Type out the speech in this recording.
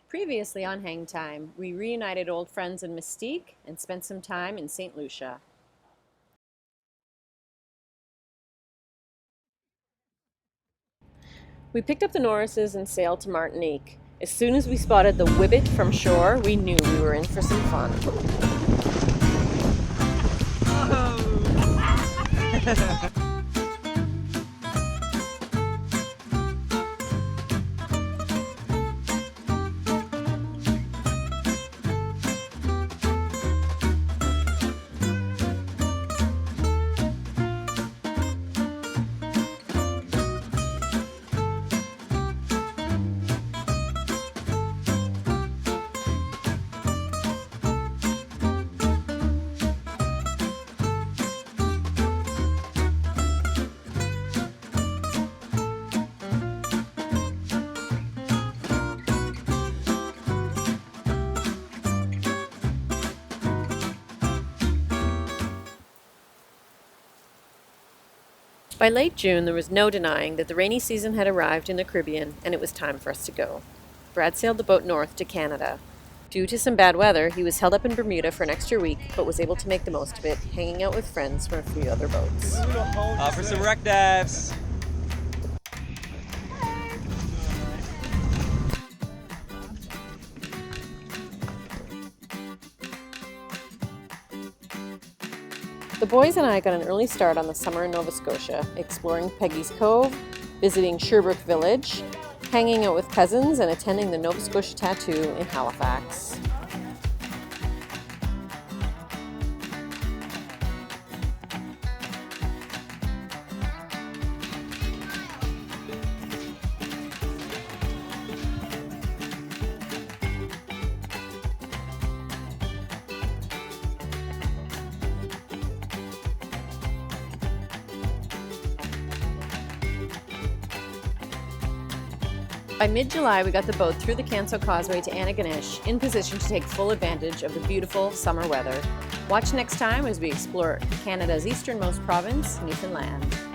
Previously on Hangtime, we reunited old friends in Mystique and spent some time in St. Lucia. We picked up the Norrises and sailed to Martinique. As soon as we spotted the Wibit from shore, we knew we were in for some fun. By late June, there was no denying that the rainy season had arrived in the Caribbean and it was time for us to go. Brad sailed the boat north to Canada. Due to some bad weather, he was held up in Bermuda for an extra week, but was able to make the most of it, hanging out with friends from a few other boats. For some wreck dives. The boys and I got an early start on the summer in Nova Scotia, exploring Peggy's Cove, visiting Sherbrooke Village, hanging out with cousins, and attending the Nova Scotia Tattoo in Halifax. By mid-July, we got the boat through the Canso causeway to Antigonish, in position to take full advantage of the beautiful summer weather. Watch next time as we explore Canada's easternmost province, Newfoundland.